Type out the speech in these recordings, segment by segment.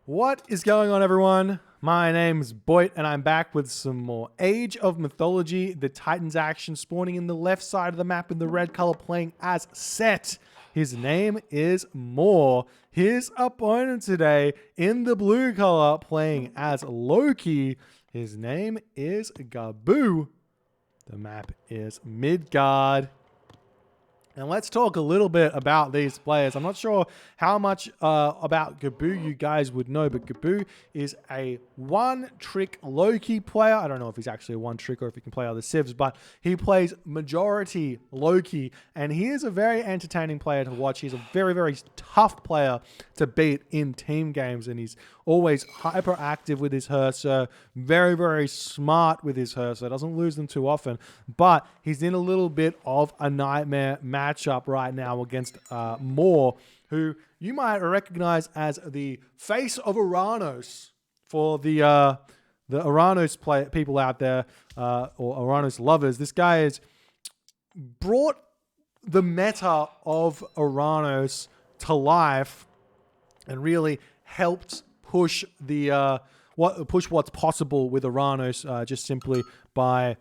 What is going on, everyone? My name's Boit, and I'm back with some more Age of Mythology. The Titans action spawning in the left side of the map in the red color, playing as Set. His name is Moore. His opponent today in the blue color, playing as Loki. His name is Gaboo. The map is Midgard. And let's talk a little bit about these players. I'm not sure how much about Gaboo you guys would know, but Gaboo is a one-trick Loki player. I don't know if he's actually a one-trick or if he can play other civs, but he plays majority Loki, and he is a very entertaining player to watch. He's a very, very tough player to beat in team games, and he's always hyperactive with his Herser, very, very smart with his Herser, doesn't lose them too often, but he's in a little bit of a nightmare matchup right now against Moore, who you might recognize as the face of Uranus for the Uranus people out there, or Uranus lovers. This guy has brought the meta of Uranus to life and really helped push the what's possible with Uranus, just simply by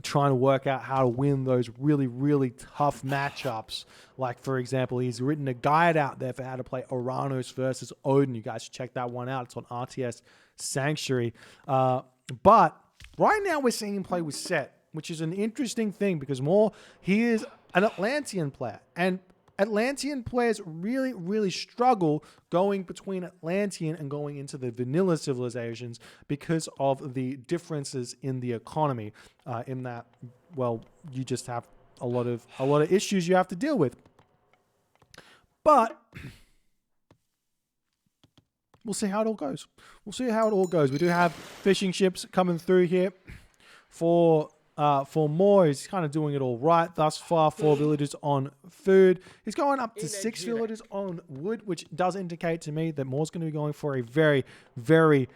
trying to work out how to win those really, really tough matchups. Like, for example, he's written a guide out there for how to play Uranus versus Odin. You guys should check that one out. It's on RTS Sanctuary. But right now we're seeing him play with Set, which is an interesting thing because he is an Atlantean player. And Atlantean players really, really struggle going between Atlantean and going into the vanilla civilizations because of the differences in the economy. In that, well, you just have a lot of issues you have to deal with. But we'll see how it all goes. We do have fishing ships coming through here for Moore. He's kind of doing it all right thus far. 4 villagers on food. He's going up to 6 villagers on wood, which does indicate to me that Moore's going to be going for a very, very,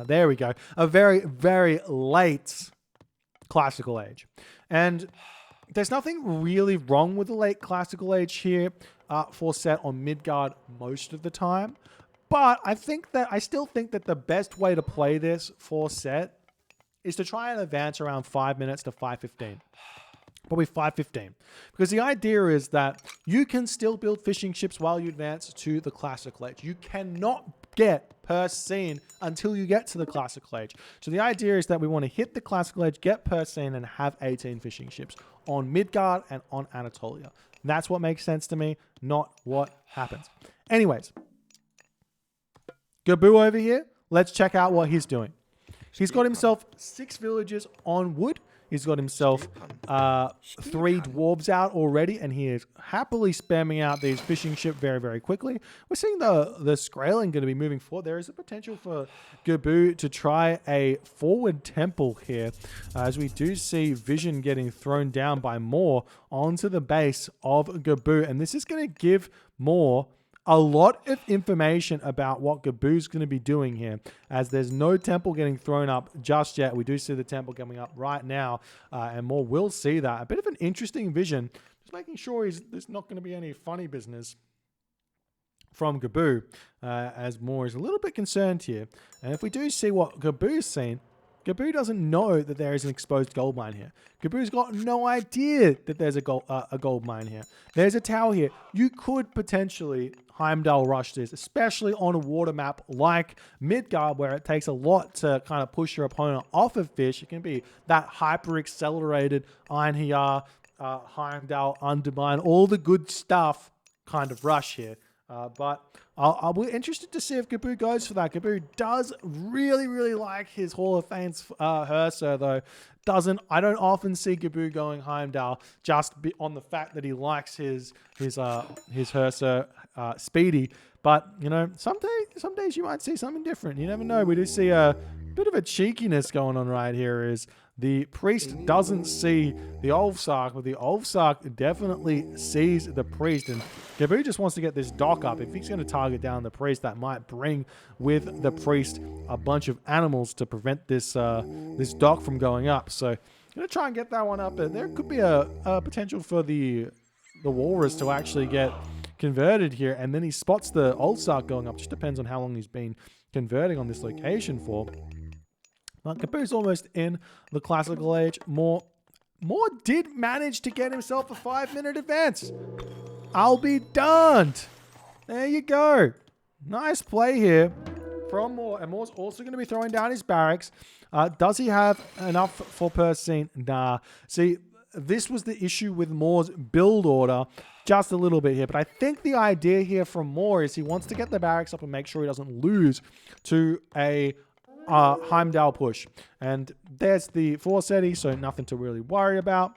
there we go, a very, very late classical age. And there's nothing really wrong with the late classical age here for Set on Midgard most of the time. But I still think that the best way to play this for Set is to try and advance around 5 minutes to 5:15. Probably 5:15. Because the idea is that you can still build fishing ships while you advance to the classical age. You cannot get per scene until you get to the classical age. So the idea is that we want to hit the classical age, get per scene, and have 18 fishing ships on Midgard and on Anatolia. And that's what makes sense to me, not what happens. Anyways, Gaboo over here, let's check out what he's doing. He's got himself 6 villagers on wood. He's got himself 3 dwarves out already, and he is happily spamming out these fishing ships very, very quickly. We're seeing the Skraeling going to be moving forward. There is a potential for Gaboo to try a forward temple here, as we do see Vision getting thrown down by Moore onto the base of Gaboo, and this is going to give Moore a lot of information about what Gaboo's going to be doing here, as there's no temple getting thrown up just yet. We do see the temple coming up right now, and Moore will see that. A bit of an interesting vision, just making sure there's not going to be any funny business from Gaboo, as Moore is a little bit concerned here. And if we do see what Gaboo's seen, Gaboo doesn't know that there is an exposed gold mine here. Gaboo's got no idea that there's a gold mine here. There's a tower here. You could potentially Heimdall rush this, especially on a water map like Midgard, where it takes a lot to kind of push your opponent off of fish. It can be that hyper-accelerated Einherjar, Heimdall, Undermine, all the good stuff kind of rush here. But I'll be interested to see if Gaboo goes for that. Gaboo does really, really like his Hall of Fame's Herser, though. I don't often see Gaboo going Heimdall just on the fact that he likes his Herser speedy. But, you know, some days you might see something different. You never know. We do see a bit of a cheekiness going on right here. Is the priest doesn't see the Ulfsark, but the Ulfsark definitely sees the priest. And Gaboo just wants to get this dock up. If he's going to target down the priest, that might bring with the priest a bunch of animals to prevent this this dock from going up. So I'm going to try and get that one up. There could be a potential for the walrus to actually get converted here, and then he spots the old start going up. Just depends on how long he's been converting on this location for. But Gaboo's almost in the classical age. Moore did manage to get himself a 5-minute advance. I'll be darned. There you go. Nice play here from Moore. And Moore's also going to be throwing down his barracks. Does he have enough for per scene? Nah. See, this was the issue with Moore's build order just a little bit here. But I think the idea here from Moore is he wants to get the barracks up and make sure he doesn't lose to a Heimdall push. And there's the Forcetti, so nothing to really worry about.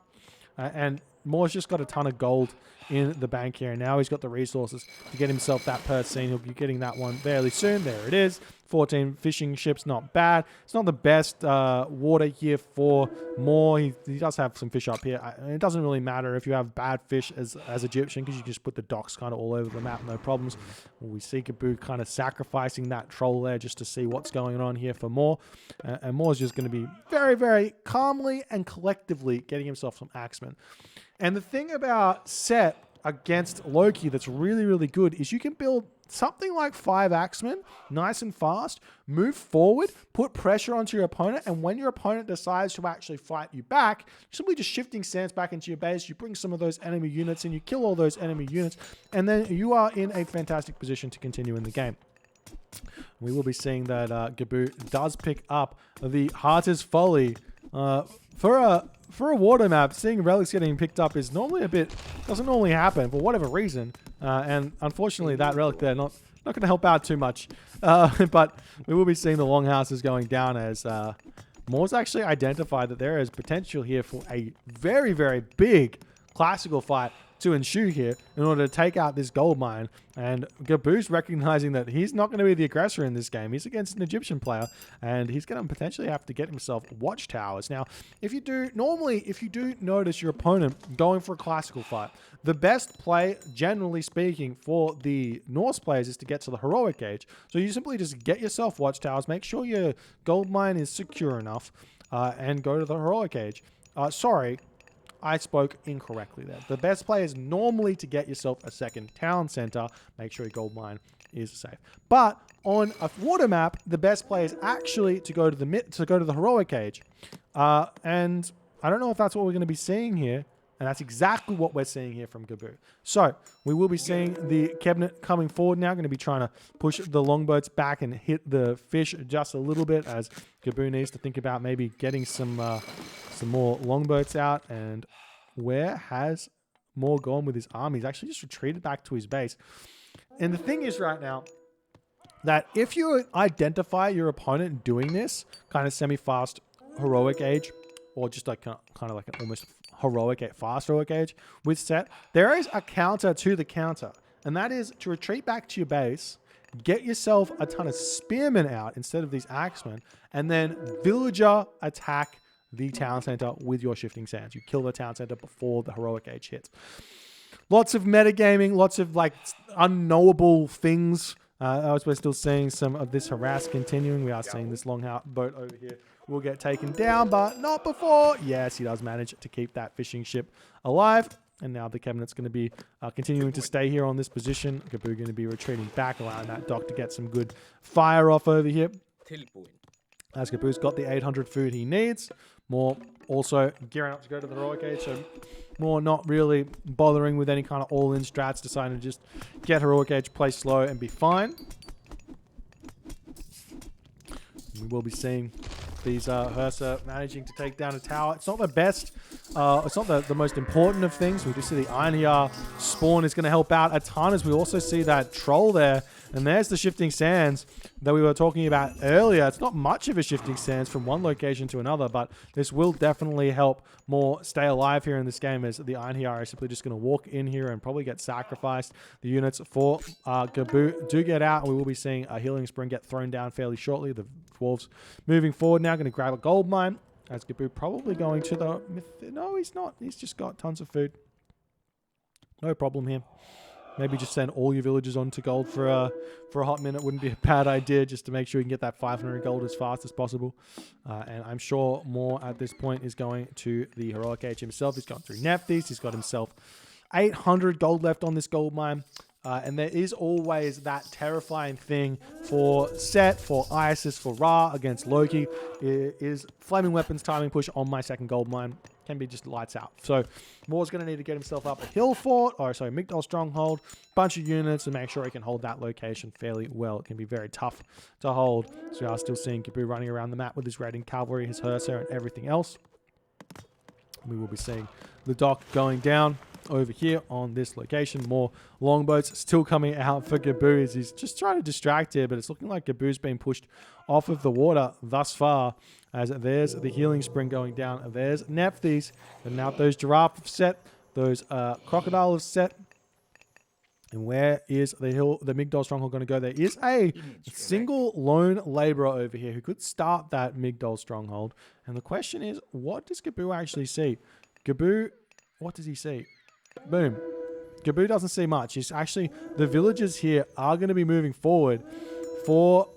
And Moore's just got a ton of gold in the bank here. And now he's got the resources to get himself that per scene. He'll be getting that one fairly soon. There it is. 14 fishing ships, not bad. It's not the best water here for Moore. He does have some fish up here. It doesn't really matter if you have bad fish as Egyptian, because you can just put the docks kind of all over the map, no problems. We see Gaboo kind of sacrificing that troll there just to see what's going on here for Moore. And Moore's just going to be very, very calmly and collectively getting himself some axemen. And the thing about Set against Loki that's really, really good is you can build something like 5 axemen, nice and fast, move forward, put pressure onto your opponent, and when your opponent decides to actually fight you back, simply just shifting sands back into your base, you bring some of those enemy units in, you kill all those enemy units, and then you are in a fantastic position to continue in the game. We will be seeing that Gaboo does pick up the Hearter's Folly. For a water map, seeing relics getting picked up is normally doesn't normally happen for whatever reason. And unfortunately, that relic there not going to help out too much. But we will be seeing the longhouses going down as Moore's actually identified that there is potential here for a very, very big classical fight to ensue here in order to take out this gold mine. And Gaboo's recognizing that he's not going to be the aggressor in this game. He's against an Egyptian player, and he's going to potentially have to get himself watchtowers. Now, if you do notice your opponent going for a classical fight, the best play, generally speaking, for the Norse players is to get to the heroic age. So you simply just get yourself watchtowers, make sure your gold mine is secure enough, and go to the heroic age. Sorry, I spoke incorrectly there. The best play is normally to get yourself a second town center. Make sure your gold mine is safe. But on a water map, the best play is actually to go to the heroic age. And I don't know if that's what we're going to be seeing here. And that's exactly what we're seeing here from Gaboo. So we will be seeing the cabinet coming forward now. Going to be trying to push the longboats back and hit the fish just a little bit, as Gaboo needs to think about maybe getting some more longboats out. And where has Moore gone with his army? He's actually just retreated back to his base. And the thing is right now that if you identify your opponent doing this kind of semi-fast heroic age, or just like kind of like an almost fast heroic age with Set, there is a counter to the counter, and that is to retreat back to your base, get yourself a ton of spearmen out instead of these axemen, and then villager attack the town center with your shifting sands. You kill the town center before the heroic age hits. Lots of metagaming, lots of like unknowable things. As we're still seeing some of this harass continuing. We are seeing this long boat over here will get taken down, but not before. Yes, he does manage to keep that fishing ship alive. And now the cabinet's going to be continuing to stay here on this position. Gaboo going to be retreating back, allowing that dock to get some good fire off over here. As Gaboo's got the 800 food he needs. Moore also gearing up to go to the heroic age, so Moore not really bothering with any kind of all-in strats, deciding to just get heroic age, play slow, and be fine. We will be seeing these Hursa managing to take down a tower. It's not the best. It's not the most important of things. We do see the Einhjar spawn is going to help out a ton, as we also see that troll there. And there's the shifting sands that we were talking about earlier. It's not much of a shifting sands from one location to another, but this will definitely help Moore stay alive here in this game, as the Einhjar are simply just going to walk in here and probably get sacrificed. The units for Gaboo do get out, and we will be seeing a healing spring get thrown down fairly shortly. The dwarves moving forward now, going to grab a gold mine, as Gaboo probably going to the... No, he's not. He's just got tons of food. No problem here. Maybe just send all your villagers on to gold for a hot minute. Wouldn't be a bad idea, just to make sure you can get that 500 gold as fast as possible. And I'm sure Moore at this point is going to the heroic age himself. He's gone through Nephthys. He's got himself 800 gold left on this gold mine. And there is always that terrifying thing for Set, for Isis, for Ra against Loki, is Flaming Weapons timing push on my second gold mine. Can be just lights out. So Moore's going to need to get himself up a hill fort, or sorry, Migdol Stronghold, bunch of units to make sure he can hold that location fairly well. It can be very tough to hold. So we are still seeing Gaboo running around the map with his raiding cavalry, his Hersir, and everything else. We will be seeing the dock going down over here on this location. More longboats still coming out for Gaboo as he's just trying to distract here, but it's looking like Gaboo's been pushed off of the water thus far, as there's the healing spring going down. There's Nephthys, and now those giraffe have set, those crocodile have set. And where is the Migdol Stronghold going to go? There is a single lone laborer over here who could start that Migdol Stronghold. And the question is, what does Gaboo actually see? Gaboo, what does he see? Boom. Gaboo doesn't see much. He's actually, the villagers here are going to be moving forward for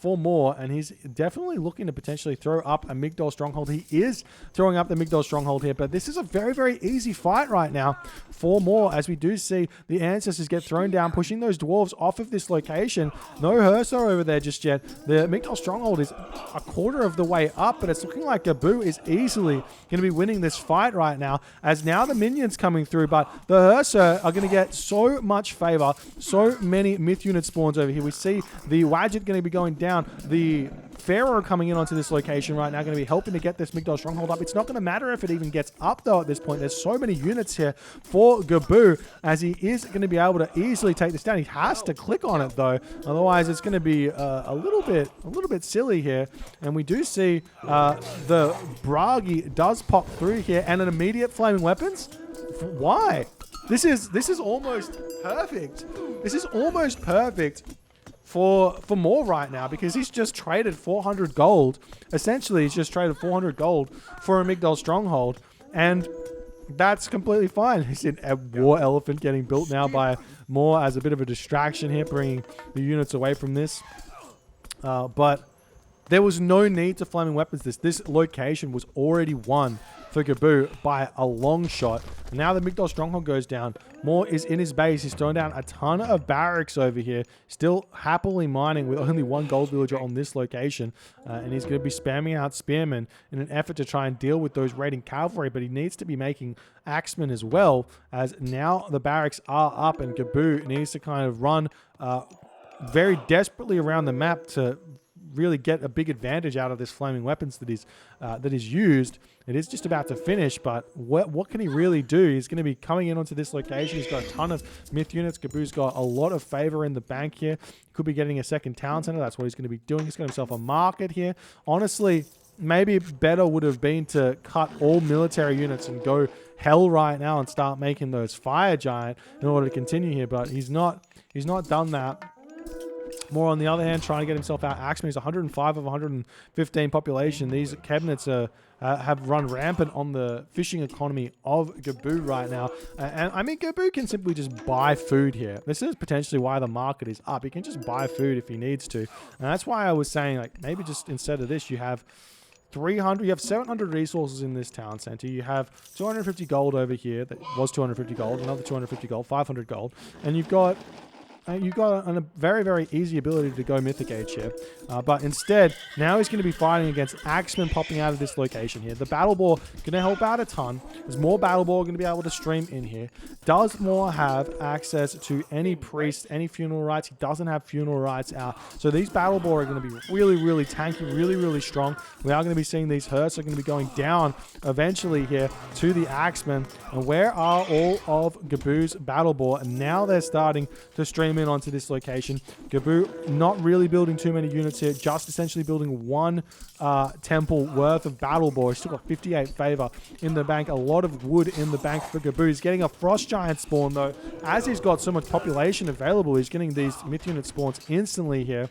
more, and he's definitely looking to potentially throw up a Migdol Stronghold. He is throwing up the Migdol Stronghold here, but this is a very, very easy fight right now for more, as we do see the ancestors get thrown down, pushing those dwarves off of this location. No Hersir over there just yet. The Migdol Stronghold is a quarter of the way up, but it's looking like Gaboo is easily going to be winning this fight right now, as now the minions coming through, but the Hersir are going to get so much favor, so many myth unit spawns over here. We see the Wadjet going to be going down. The Pharaoh coming in onto this location right now, going to be helping to get this Migdol Stronghold up. It's not going to matter if it even gets up, though, at this point. There's so many units here for Gaboo, as he is going to be able to easily take this down. He has to click on it, though. Otherwise, it's going to be a little bit silly here. And we do see the Bragi does pop through here, and an immediate Flaming Weapons. Why? This is almost perfect. This is almost perfect for more right now, because he's just traded 400 gold. Essentially, he's just traded 400 gold for a Migdol Stronghold, and that's completely fine. He's in a war elephant getting built now by Moore as a bit of a distraction here, bringing the units away from this. But there was no need to Flaming Weapons this. This location was already won for Gaboo by a long shot. And now the Migdol Stronghold goes down. Moore is in his base. He's thrown down a ton of barracks over here. Still happily mining with only one gold villager on this location. And he's going to be spamming out spearmen in an effort to try and deal with those raiding cavalry. But he needs to be making axemen as well, as now the barracks are up and Gaboo needs to kind of run very desperately around the map to really get a big advantage out of this Flaming Weapons that is used. It is just about to finish, but what can he really do? He's going to be coming in onto this location. He's got a ton of myth units. Gaboo's got a lot of favor in the bank here. Could be getting a second town center. That's what he's going to be doing. He's got himself a market here. Honestly, maybe better would have been to cut all military units and go hell right now and start making those fire giant in order to continue here, but he's not done that. More on the other hand, trying to get himself out. Axeman is 105 of 115 population. These cabinets have run rampant on the fishing economy of Gaboo right now. And I mean, Gaboo can simply just buy food here. This is potentially why the market is up. He can just buy food if he needs to. And that's why I was saying, like, maybe just instead of this, you have 300, you have 700 resources in this town center. You have 250 gold over here. That was 250 gold, another 250 gold, 500 gold. And you've got a very, very easy ability to go Mythic Age here. But instead, now he's going to be fighting against Axemen popping out of this location here. The Battle Boar going to help out a ton. There's more Battle Boar going to be able to stream in here. Does Moore have access to any priest, any funeral rites? He doesn't have funeral rites out. So these Battle Boar are going to be really, really tanky, really, really strong. We are going to be seeing these Hearts are going to be going down eventually here to the Axemen. And where are all of Gaboo's Battle Boar? And now they're starting to stream in onto this location. Gaboo not really building too many units here, just essentially building one temple worth of Battle Boar. He's still got 58 favor in the bank, a lot of wood in the bank for Gaboo. He's getting a Frost Giant spawn though. As he's got so much population available, he's getting these myth unit spawns instantly here.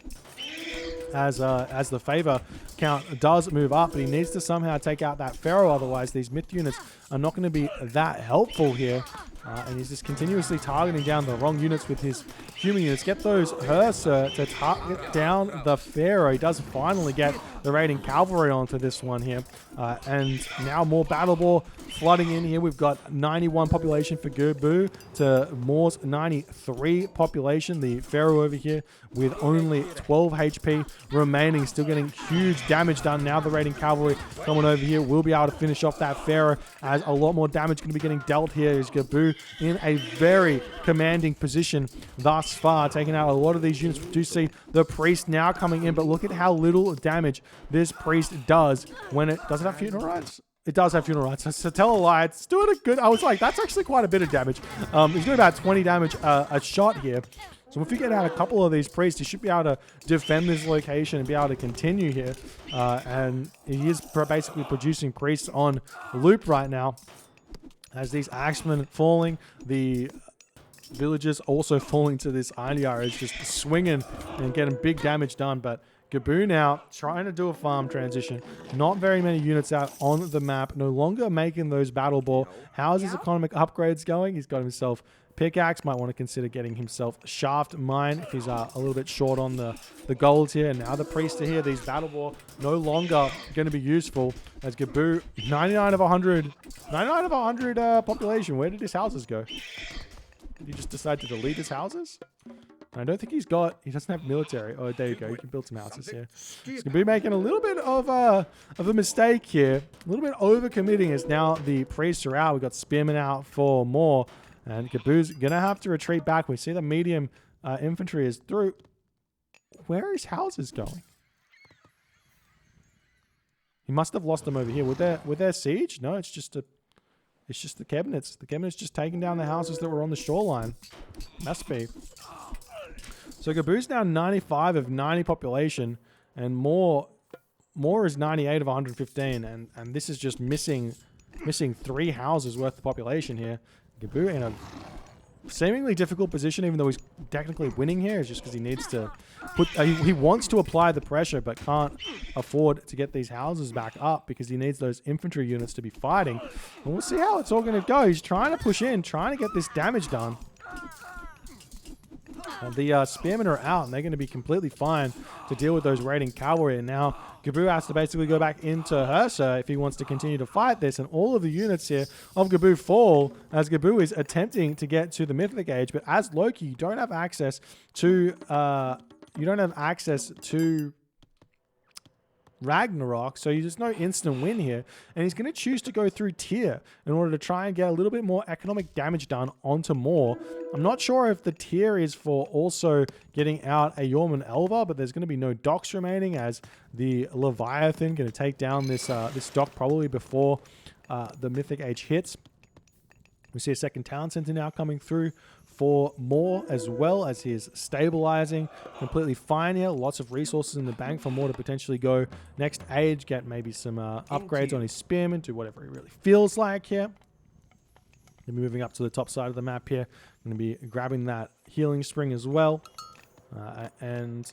As the favor count does move up, but he needs to somehow take out that Pharaoh, otherwise these myth units are not going to be that helpful here. And he's just continuously targeting down the wrong units with his human units. Get those Hersir to target down the Pharaoh. He does finally get the raiding cavalry onto this one here. And now more battle ball flooding in here. We've got 91 population for Gaboo to Moore's 93 population. The Pharaoh over here with only 12 HP remaining, still getting huge damage done. Now the raiding cavalry coming over here will be able to finish off that Pharaoh, as a lot more damage going to be getting dealt here. Is Gaboo in a very commanding position thus far, taking out a lot of these units. We do see the priest now coming in, but look at how little damage this priest does when it doesn't have funeral rites. It does have funeral rites. So tell a lie, it's doing a good. I was like, that's actually quite a bit of damage. He's doing about 20 damage a shot here. So if you get out a couple of these priests, you should be able to defend this location and be able to continue here. And he is basically producing priests on loop right now. As these axemen falling, the villagers also falling to this Iron is just swinging and getting big damage done. But Gaboo now trying to do a farm transition. Not very many units out on the map. No longer making those battle ball. How's his economic upgrades going? He's got himself pickaxe. Might want to consider getting himself shaft mine if he's a little bit short on the gold here. And now the priest are here. These battle ball no longer going to be useful, as Gaboo 99 of 100 population. Where did his houses go? Did he just decide to delete his houses? I don't think he doesn't have military. Oh, there you go. You can build some houses here. He's going to be making a little bit of a mistake here. A little bit overcommitting, as now the priests are out. We've got spearmen out for more. And Gaboo's going to have to retreat back. We see the medium infantry is through. Where are his houses going? He must have lost them over here. Were there siege? No, it's just the cabinets. The cabinets just taking down the houses that were on the shoreline. Must be. So Gaboo's now 95 of 90 population, and more is 98 of 115, and this is just missing 3 houses worth of population here. Gaboo in a seemingly difficult position, even though he's technically winning here, is just because he needs to he wants to apply the pressure, but can't afford to get these houses back up because he needs those infantry units to be fighting. And we'll see how it's all going to go. He's trying to push in, trying to get this damage done. The spearmen are out, and they're going to be completely fine to deal with those raiding cavalry. And now Gaboo has to basically go back into Hersa if he wants to continue to fight this. And all of the units here of Gaboo fall, as Gaboo is attempting to get to the Mythic Age. But as Loki, you don't have access to Ragnarok, so there's no instant win here, and he's going to choose to go through tier in order to try and get a little bit more economic damage done onto more. I'm not sure if the tier is for also getting out a Yorman Elva, but there's going to be no docks remaining, as the Leviathan going to take down this dock probably before the Mythic Age hits. We see a second town center now coming through for more, as well as his stabilizing completely fine here. Lots of resources in the bank for more to potentially go next age, get maybe some upgrades on his spearmen, do whatever he really feels like here. Then moving up to the top side of the map here, going to be grabbing that healing spring as well. And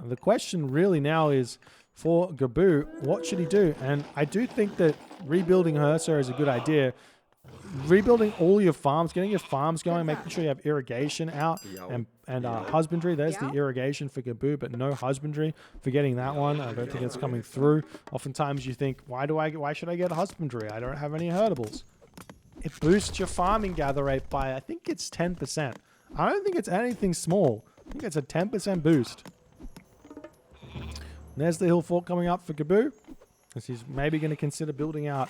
the question really now is for Gaboo, what should he do? And I do think that rebuilding Hersa is a good idea. Rebuilding all your farms, getting your farms going, making sure you have irrigation out and husbandry. There's the irrigation for Gaboo, but no husbandry for getting that one. I don't think it's coming through. Oftentimes you think, why should I get husbandry? I don't have any herdables. It boosts your farming gather rate by, I think it's 10%. I don't think it's anything small. I think it's a 10% boost. And there's the hill fort coming up for Gaboo, as he's maybe going to consider building out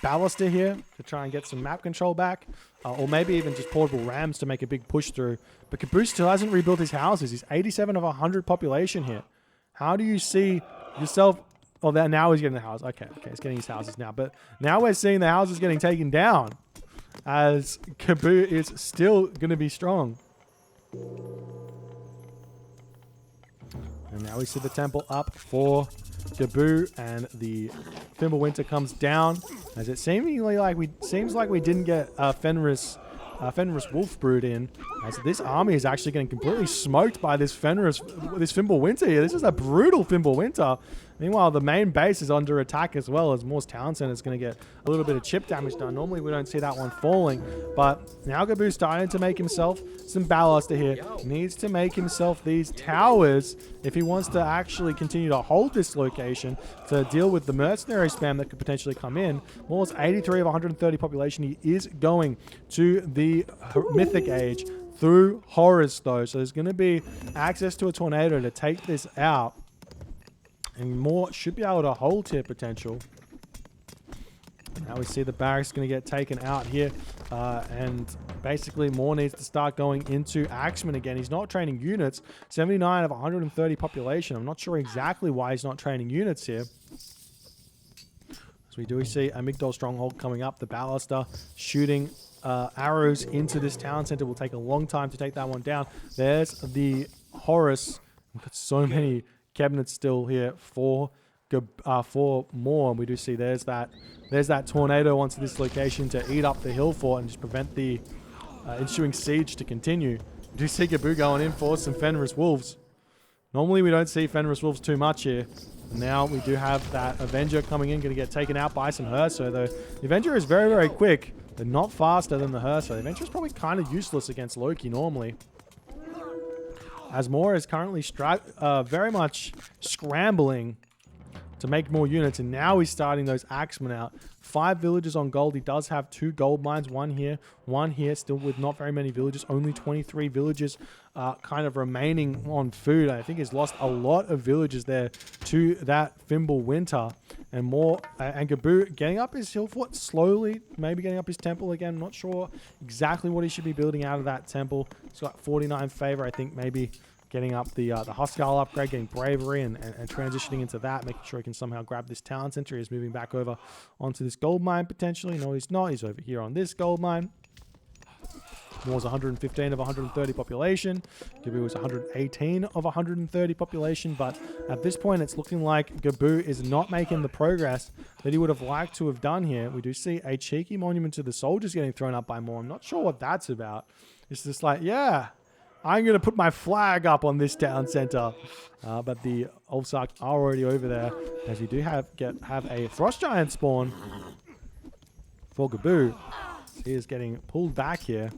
Ballaster here to try and get some map control back, or maybe even just portable rams to make a big push through. But Gaboo still hasn't rebuilt his houses. He's 87 of 100 population here. How do you see yourself? Oh, now he's getting the house. Okay, he's getting his houses now. But now we're seeing the houses getting taken down, as Gaboo is still going to be strong. And now we see the temple up for Gaboo, and the Fimbulwinter comes down, as it seems like we didn't get Fenris Wolfbrood in, as this army is actually getting completely smoked by this Fimbulwinter here. This is a brutal Fimbulwinter, Meanwhile, the main base is under attack as well, as Moore's Town Center is going to get a little bit of chip damage done. Normally, we don't see that one falling, but now Gaboo's starting to make himself some ballast here. Needs to make himself these towers if he wants to actually continue to hold this location to deal with the mercenary spam that could potentially come in. Moore's 83 of 130 population. He is going to the Mythic Age through Horus, though, so there's going to be access to a tornado to take this out. And Moore should be able to hold here potential. Now we see the barracks going to get taken out here. And basically Moore needs to start going into Axeman again. He's not training units. 79 of 130 population. I'm not sure exactly why he's not training units here. So we do see a Migdol Stronghold coming up. The Ballaster shooting arrows into this town center. Will take a long time to take that one down. There's the Horus. We've got so many cabinets still here for Moore. And we do see there's that tornado onto this location to eat up the hill fort and just prevent the ensuing siege to continue. We do see Gaboo going in for some Fenris Wolves. Normally we don't see Fenris Wolves too much here. Now we do have that Avenger coming in, going to get taken out by some Herso, though. The Avenger is very, very quick, but not faster than the Herso. The Avenger is probably kind of useless against Loki normally, as Moore is currently very much scrambling to make more units, and now he's starting those Axemen out. 5 villages on gold. He does have 2 gold mines, one here, still with not very many villages, only 23 villages kind of remaining on food. I think he's lost a lot of villages there to that Fimble Winter. And Moore and Gaboo getting up his hill fort slowly, maybe getting up his temple again. I'm not sure exactly what he should be building out of that temple. He's got 49 favor, I think maybe getting up the Huskarl upgrade, getting bravery and transitioning into that, making sure he can somehow grab this town center. He's moving back over onto this gold mine potentially. No, he's not. He's over here on this gold mine. Moore's 115 of 130 population. Gaboo is 118 of 130 population. But at this point, it's looking like Gaboo is not making the progress that he would have liked to have done here. We do see a cheeky monument to the soldiers getting thrown up by Moore. I'm not sure what that's about. It's just like, yeah, I'm going to put my flag up on this town center. But the Ulfsark are already over there, as we do have a Frost Giant spawn for Gaboo. He is getting pulled back here.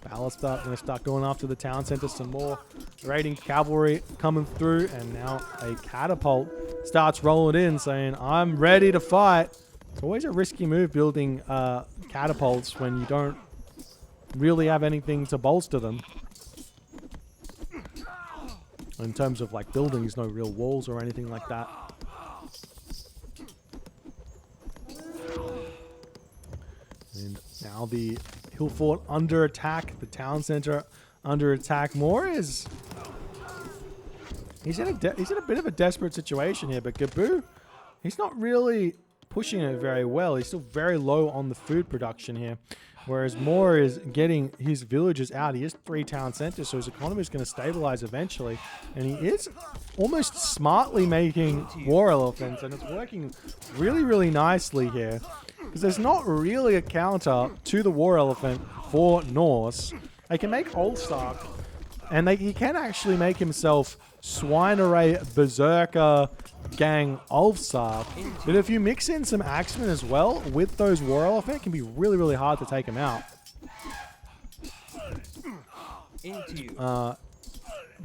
Ballaster going to start going after the town center. Some more raiding cavalry coming through, and now a catapult starts rolling in, saying, "I'm ready to fight." It's always a risky move building catapults when you don't really have anything to bolster them. In terms of like buildings, no real walls or anything like that. And now the hill fort under attack, the town center under attack. Moore is he's in a bit of a desperate situation here, but Gaboo, he's not really pushing it very well. He's still very low on the food production here, whereas Moore is getting his villages out. He has 3 town centers, so his economy is going to stabilize eventually, and he is almost smartly making war elephants, and it's working really, really nicely here. Because there's not really a counter to the war elephant for Norse. They can make Ulfsark, and he can actually make himself Swineray Berserker Gang Ulfsark. But if you mix in some Axemen as well with those war elephant, it can be really, really hard to take him out. The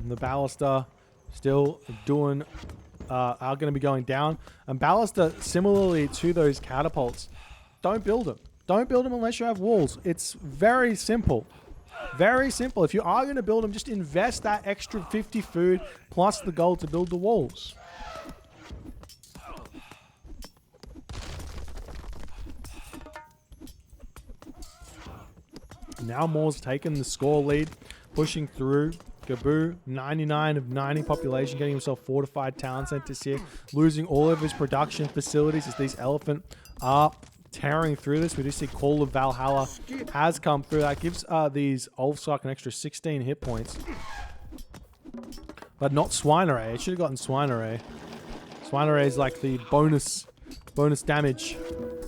Ballaster still doing, are going to be going down. And Ballaster, similarly to those catapults, don't build them. Don't build them unless you have walls. It's very simple. Very simple. If you are going to build them, just invest that extra 50 food plus the gold to build the walls. Now Moore's taken the score lead, pushing through. Gaboo, 99 of 90 population, getting himself fortified town centers here, losing all of his production facilities as these elephant are tearing through this. We do see Call of Valhalla has come through. That gives these Ulfsark an extra 16 hit points. But not Swineray. It should have gotten Swineray. Swineray is like the bonus damage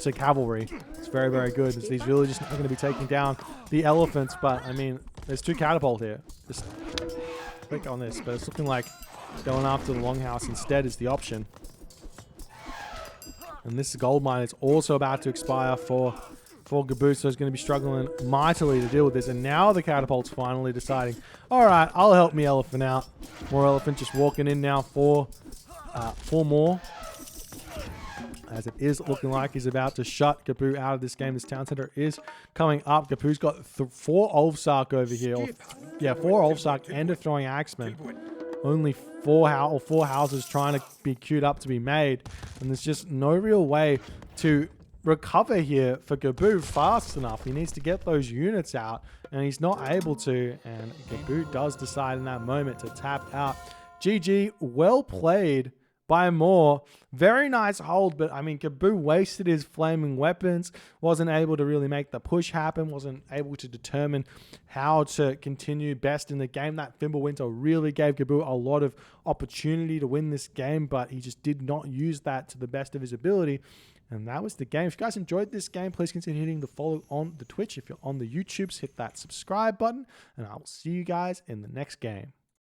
to cavalry. It's very, very good, as these villages are going to be taking down the elephants. But, I mean, there's 2 catapult here. Just click on this. But it's looking like Going after the longhouse instead is the option. And this gold mine is also about to expire for Gaboo, so he's going to be struggling mightily to deal with this. And now the catapult's finally deciding, all right, I'll help me elephant out. More elephant just walking in now for 4 more. As it is looking like he's about to shut Gaboo out of this game. This town center is coming up. Gaboo's got 4 Ulfsark over here. 4 Ulfsark and a throwing axeman. Only 4 houses trying to be queued up to be made. And there's just no real way to recover here for Gaboo fast enough. He needs to get those units out, and he's not able to. And Gaboo does decide in that moment to tap out. GG, well played by Moore. Very nice hold, but I mean, Gaboo wasted his flaming weapons, wasn't able to really make the push happen, wasn't able to determine how to continue best in the game. That Fimbulwinter really gave Gaboo a lot of opportunity to win this game, but he just did not use that to the best of his ability. And that was the game. If you guys enjoyed this game, please consider hitting the follow on the Twitch. If you're on the YouTubes, hit that subscribe button, and I will see you guys in the next game.